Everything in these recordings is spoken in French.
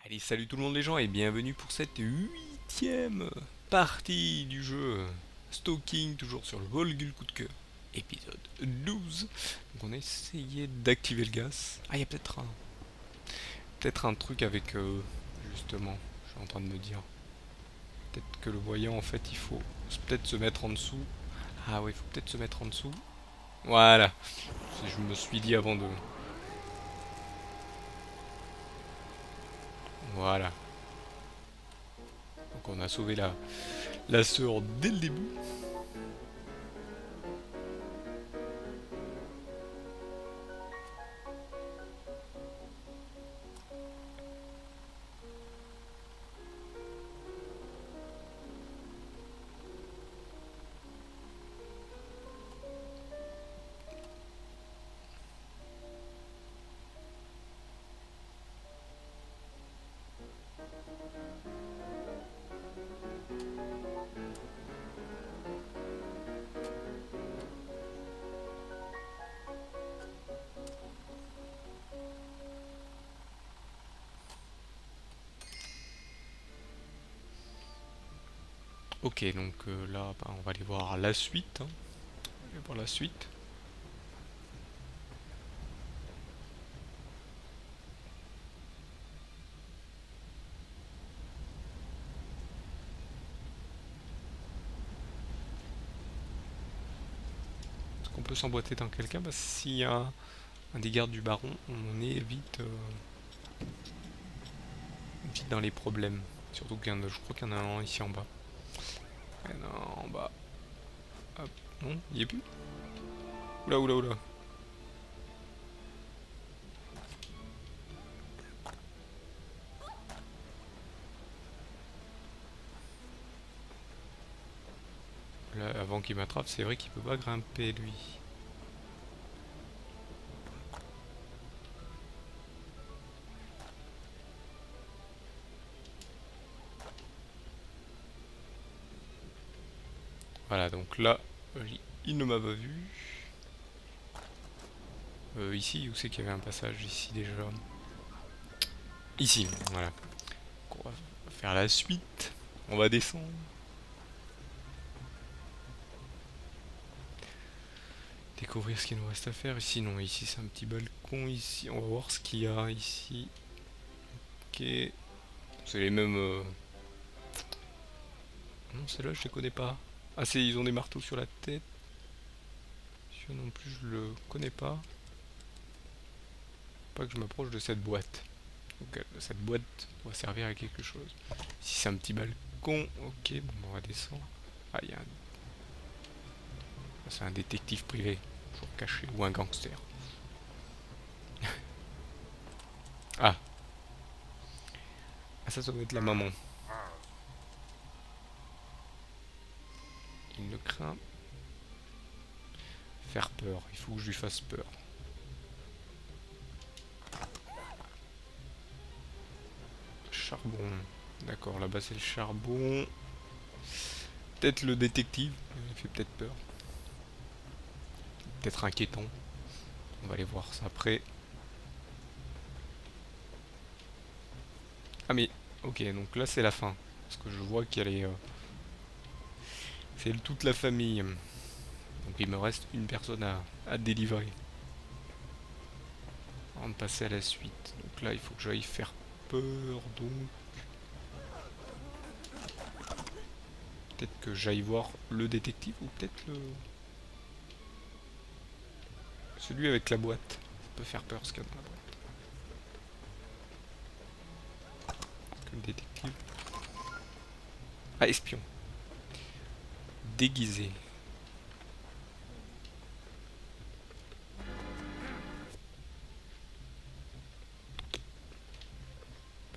Allez, salut tout le monde les gens et bienvenue pour cette huitième partie du jeu Stalking, toujours sur le Volgul coup de cœur, épisode 12. Donc on a essayé d'activer le gaz. Ah, il y a peut-être un truc avec justement, je suis en train de me dire. Peut-être que le voyant en fait il faut peut-être se mettre en dessous. Ah oui, il faut peut-être se mettre en dessous. Voilà, je me suis dit avant de... Voilà, donc on a sauvé la sœur dès le début. Ok, donc là, bah, on va aller voir la suite, hein. On va aller voir la suite. Est-ce qu'on peut s'emboîter dans quelqu'un? Bah, s'il y a un des gardes du baron, on est vite dans les problèmes. Surtout je crois qu'il y en a un ici en bas. Il y en a un en bas. Hop, non, il y est plus. Oula, oula, oula. Là, avant qu'il m'attrape, c'est vrai qu'il peut pas grimper lui. Voilà, donc là, il ne m'a pas vu. Ici, où c'est qu'il y avait un passage? Ici déjà. Ici, voilà. Donc, on va faire la suite. On va descendre. Découvrir ce qu'il nous reste à faire. Ici, non, ici c'est un petit balcon. Ici, on va voir ce qu'il y a ici. Ok. C'est les mêmes. Non, celle-là, je les connais pas. Ah, ils ont des marteaux sur la tête. Celui-là non plus, je le connais pas. Pas que je m'approche de cette boîte. Donc, cette boîte doit servir à quelque chose. Ici, c'est un petit balcon. Ok, bon, on va descendre. Ah, il y a un. C'est un détective privé. Toujours caché. Ou un gangster. Ah, ah ça doit être la maman. Il ne craint faire peur. Il faut que je lui fasse peur. Charbon. D'accord, là-bas c'est le charbon. Peut-être le détective. Il fait peut-être peur. Peut-être inquiétant. On va aller voir ça après. Ah mais, ok, donc là c'est la fin. Parce que je vois qu'il y a les... c'est toute la famille. Donc il me reste une personne à délivrer. Avant de passer à la suite. Donc là il faut que j'aille faire peur. Donc peut-être que j'aille voir le détective ou peut-être celui avec la boîte. Ça peut faire peur ce qu'il y a dans la boîte. Que le détective. Ah, espion. Déguisé.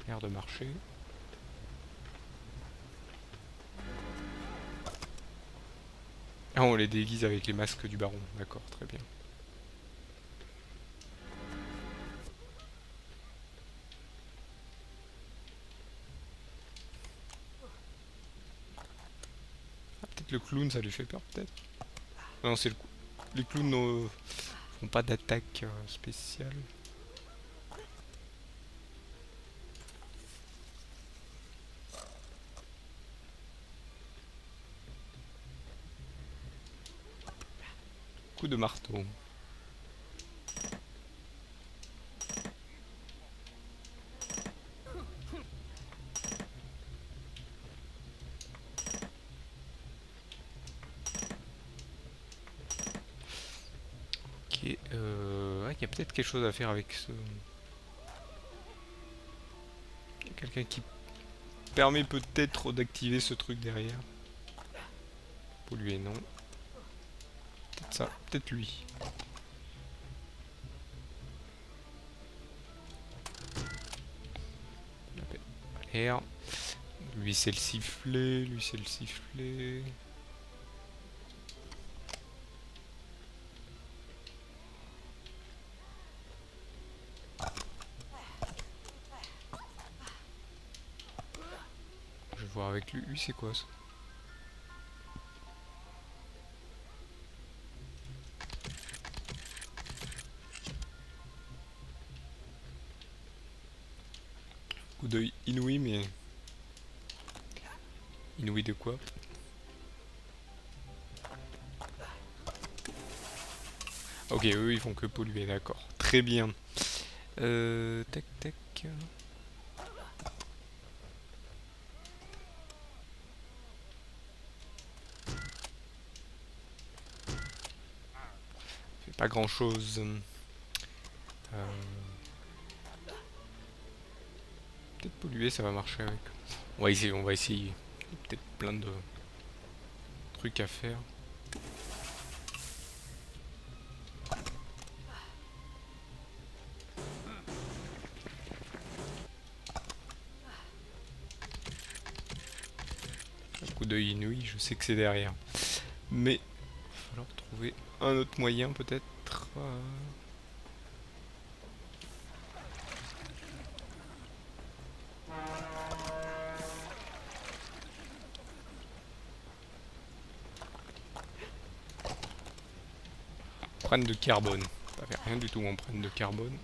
L'air de marcher. Ah, on les déguise avec les masques du baron. D'accord, très bien. Ah, peut-être le clown, ça lui fait peur, peut-être. Non, c'est les clowns font pas d'attaque spéciale. coup de marteau. Ok, ouais, il y a peut-être quelque chose à faire avec ce... Quelqu'un qui permet peut-être d'activer ce truc derrière. Polluer, non. Peut-être ça, peut-être lui. L'air. Lui c'est le sifflet, lui c'est le sifflet. Je vais voir avec lui. Lui c'est quoi ça? Coup d'œil inouï, mais... Inouï de quoi? Ok, eux ils font que polluer, d'accord. Très bien. Tac tac. Fait pas grand chose. Peut-être polluer, ça va marcher avec. On va essayer, on va essayer. Il y a peut-être plein de trucs à faire. Un coup d'œil inouï, je sais que c'est derrière. Mais il va falloir trouver un autre moyen peut-être. Empreinte de carbone. Ça fait rien du tout, empreinte de carbone.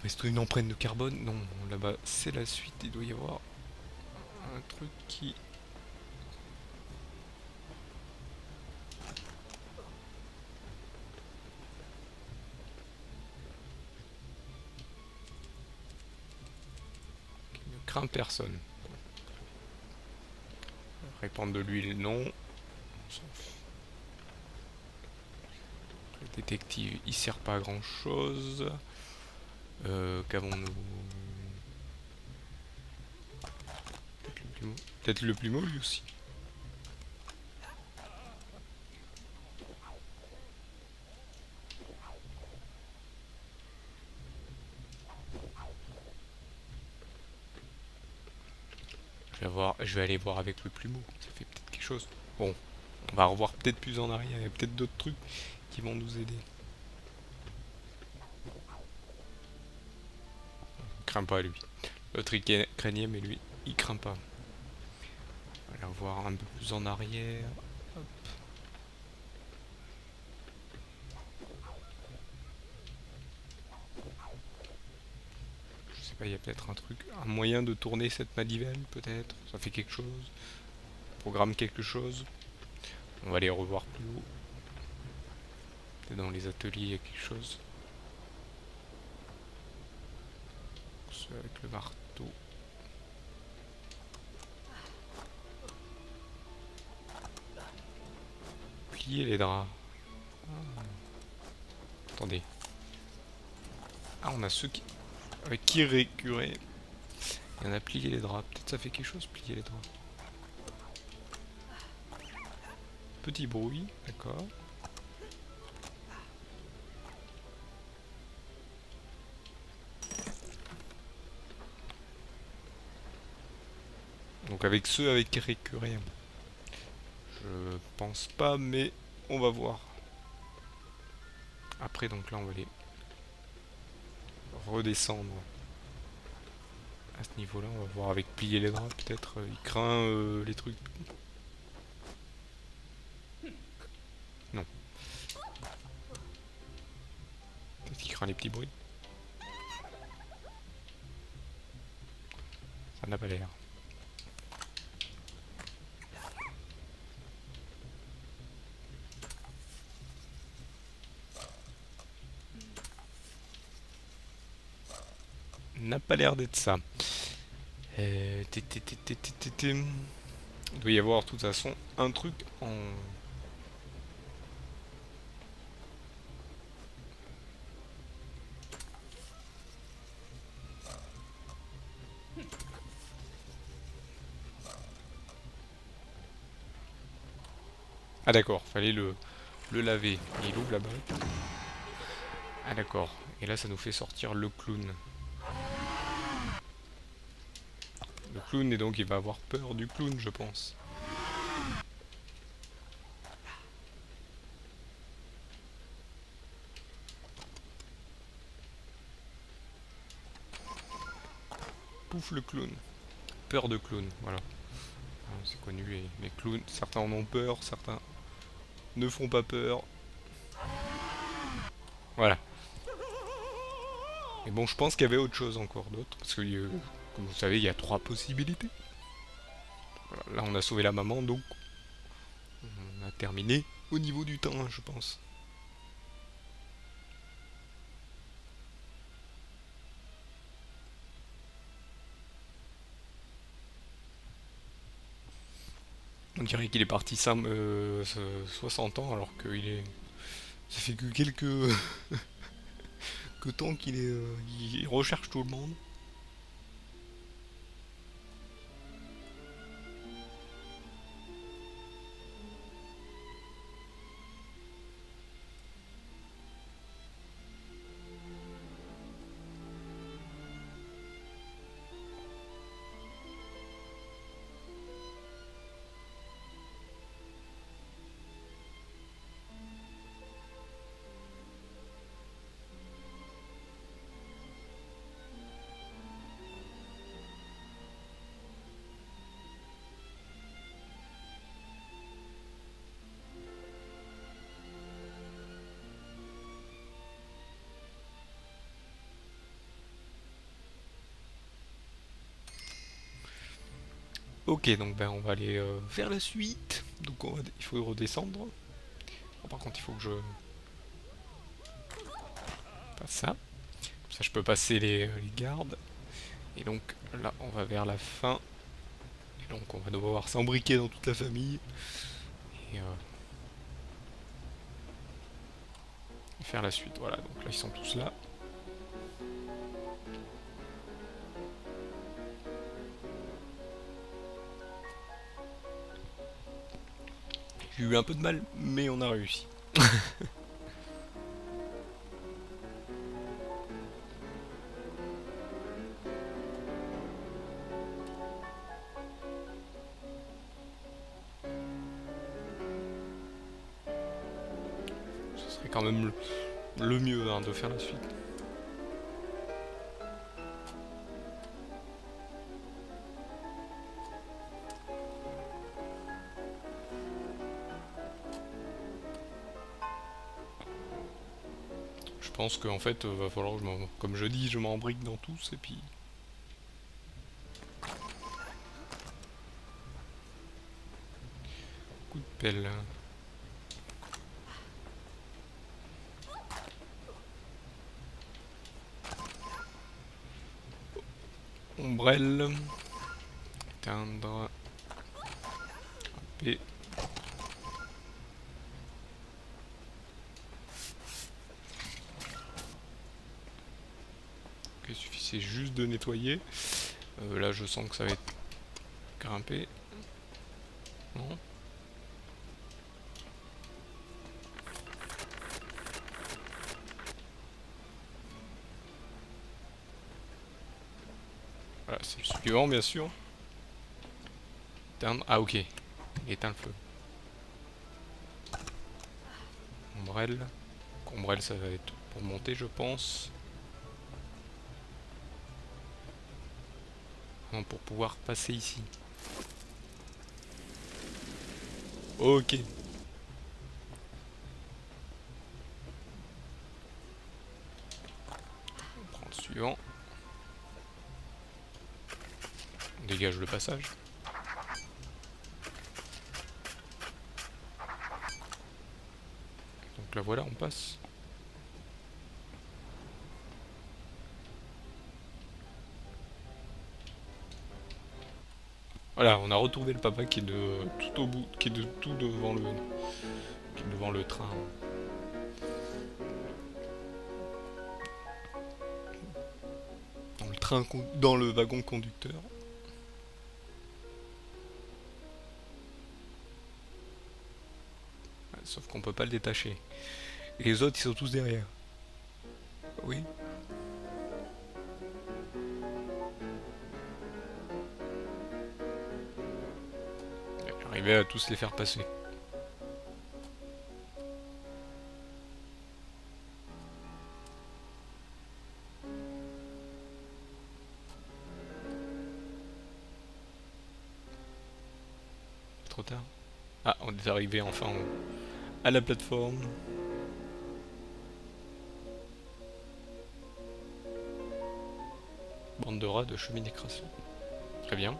Est-ce une empreinte de carbone? Non, là-bas c'est la suite, il doit y avoir un truc qui... ne craint personne. Répandre de l'huile, non. On s'en fout. Le détective, il sert pas à grand chose. Qu'avons-nous? Peut-être le plumeau lui aussi. Je vais aller voir avec le plumeau. Ça fait peut-être quelque chose. Bon, on va revoir peut-être plus en arrière. Il y a peut-être d'autres trucs qui vont nous aider. Il craint pas lui. L'autre il craignait mais lui il craint pas. On va aller revoir un peu plus en arrière. Hop. Je sais pas, il y a peut-être un truc, un moyen de tourner cette manivelle peut-être. Ça fait quelque chose. Programme quelque chose. On va aller revoir plus haut. Peut-être dans les ateliers il y a quelque chose. C'est avec le marteau. Plier les draps. Ah. Attendez. Ah, on a ceux qui... avec qui récurer. Il y en a plié les draps. Peut-être ça fait quelque chose, plier les draps. Petit bruit, d'accord. Donc avec ceux avec qui récurer. Je pense pas, mais on va voir. Après, donc là, on va aller redescendre à ce niveau-là. On va voir avec plier les draps, peut-être. Il craint les trucs. Non. Peut-être qu'il craint les petits bruits. Ça n'a pas l'air. n'a pas l'air d'être ça. Il doit y avoir de toute façon un truc en... Ah d'accord, fallait le laver. Et il ouvre là-bas. Ah d'accord. Et là ça nous fait sortir le clown. Le clown, et donc il va avoir peur du clown, je pense. Pouf le clown. Peur de clown, voilà. C'est connu, les clowns, certains en ont peur, certains ne font pas peur. Voilà. Mais bon, je pense qu'il y avait autre chose encore d'autre, parce que, comme vous savez, il y a 3 possibilités. Voilà, là, on a sauvé la maman, donc on a terminé au niveau du temps, je pense. On dirait qu'il est parti 60 ans, alors qu'il est... Ça fait que quelques... que temps qu'il est... il recherche tout le monde. Ok, donc ben on va aller faire la suite. Donc il faut redescendre. Bon, par contre, il faut que je fasse ça. Comme ça, je peux passer les gardes. Et donc là, on va vers la fin. Et donc, on va devoir s'embriquer dans toute la famille. Et faire la suite. Voilà, donc là, ils sont tous là. J'ai eu un peu de mal, mais on a réussi. Ce serait quand même le mieux hein, de faire la suite. Je pense qu'en fait, va falloir que comme je dis, je m'embrique dans tous et puis. Coup de pelle. Ombrelle. Éteindre. Et. Il suffisait juste de nettoyer. Là, je sens que ça va être grimpé. Non. Voilà, c'est le suivant, bien sûr. Éteindre. Ah, ok. Il éteint le feu. Ombrelle. Ombrelle, ça va être pour monter, je pense. Non, pour pouvoir passer ici. Ok. On prend le suivant. On dégage le passage. Donc là voilà, on passe. Voilà, on a retrouvé le papa qui est de tout au bout, qui est de tout qui est devant le train. Dans le wagon conducteur. Ouais, sauf qu'on peut pas le détacher. Et les autres, ils sont tous derrière. Oui. J'arrivais à tous les faire passer. Trop tard. Ah, on est arrivé enfin à la plateforme. Bande de rats de cheminée crasse. Très bien.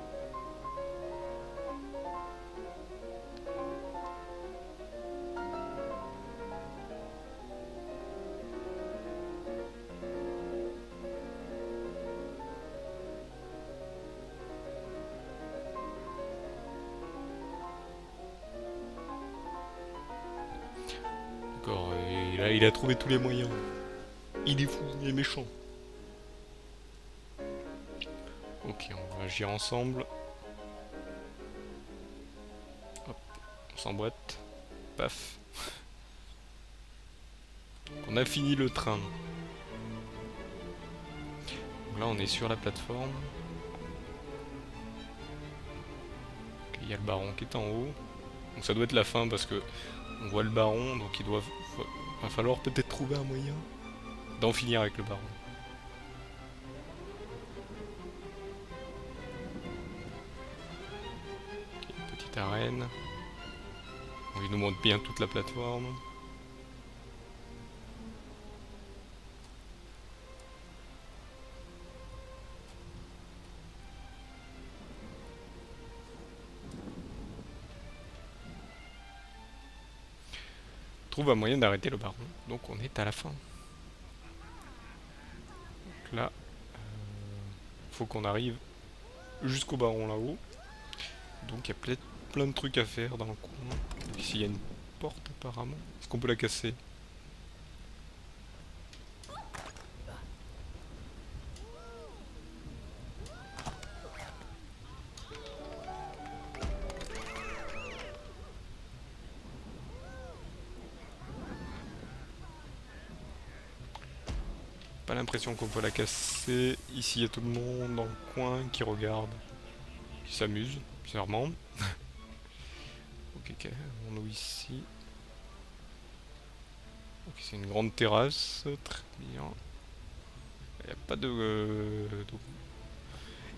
D'accord, et là il a trouvé tous les moyens. Il est fou, il est méchant. Ok, on va agir ensemble. Hop, on s'emboîte. Paf. On a fini le train. Donc là on est sur la plateforme. Il y a le baron qui est en haut. Donc ça doit être la fin parce que on voit le baron, donc va falloir peut-être trouver un moyen d'en finir avec le baron. Une petite arène. Bon, il nous montre bien toute la plateforme. Trouve un moyen d'arrêter le baron. Donc on est à la fin. Donc là, faut qu'on arrive jusqu'au baron là-haut. Donc il y a peut-être plein de trucs à faire dans le coin. Ici il y a une porte apparemment. Est-ce qu'on peut la casser? Pas l'impression qu'on peut la casser. Ici il y a tout le monde dans le coin qui regarde, qui s'amuse, bizarrement. Ok, on est ici. Ok, c'est une grande terrasse, très bien. Il n'y a pas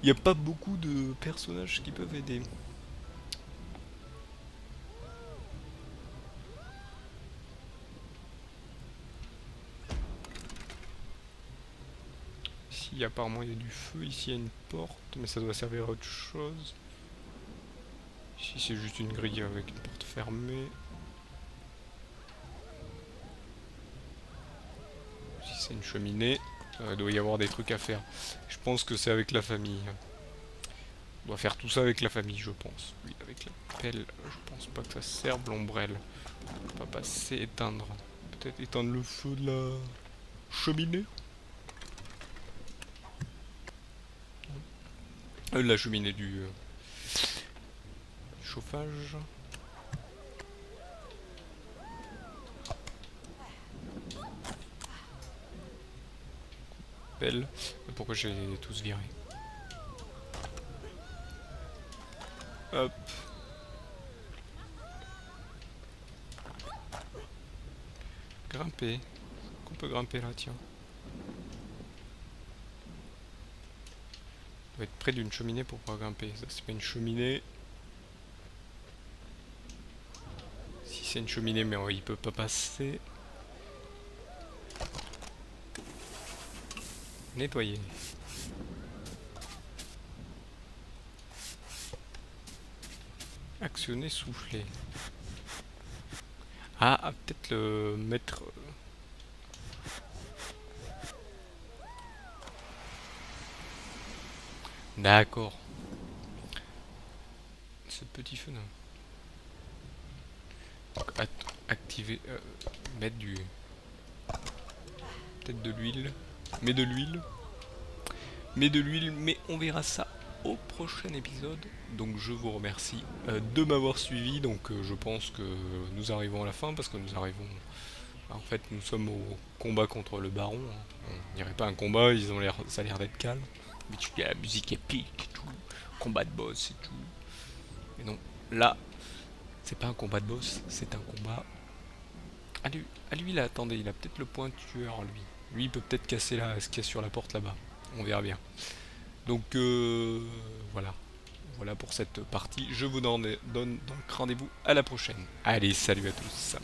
il n'y a pas beaucoup de personnages qui peuvent aider. Ici, apparemment, il y a du feu. Ici, il y a une porte, mais ça doit servir à autre chose. Ici, c'est juste une grille avec une porte fermée. Ici, c'est une cheminée. Il doit y avoir des trucs à faire. Je pense que c'est avec la famille. On doit faire tout ça avec la famille, je pense. Oui, avec la pelle, je pense pas que ça serve l'ombrelle. On va passer, éteindre. Peut-être éteindre le feu de la cheminée. La cheminée du chauffage. Pelle. Pourquoi j'ai tous viré? Hop. Grimper. On peut grimper là, tiens. On va être près d'une cheminée pour pouvoir grimper. Ça, c'est pas une cheminée. Si c'est une cheminée, mais il peut pas passer. Nettoyer. Actionner, souffler. Ah, peut-être le mettre. D'accord. ce petit feu. Donc, activer, mettre du, peut-être de l'huile, mais de l'huile, mais on verra ça au prochain épisode. Donc je vous remercie de m'avoir suivi. Donc je pense que nous arrivons à la fin parce que nous arrivons. En fait, nous sommes au combat contre le baron. On dirait pas un combat, ça a l'air d'être calme. Mais tu dis la musique épique et tout, combat de boss et tout. Mais non, là, c'est pas un combat de boss, c'est un combat. Ah lui là, attendez, il a peut-être le pointueur lui. Lui il peut peut-être casser là, ce qu'il y a sur la porte là-bas. On verra bien. Donc voilà. Voilà pour cette partie. Je vous donne donc rendez-vous à la prochaine. Allez, salut à tous.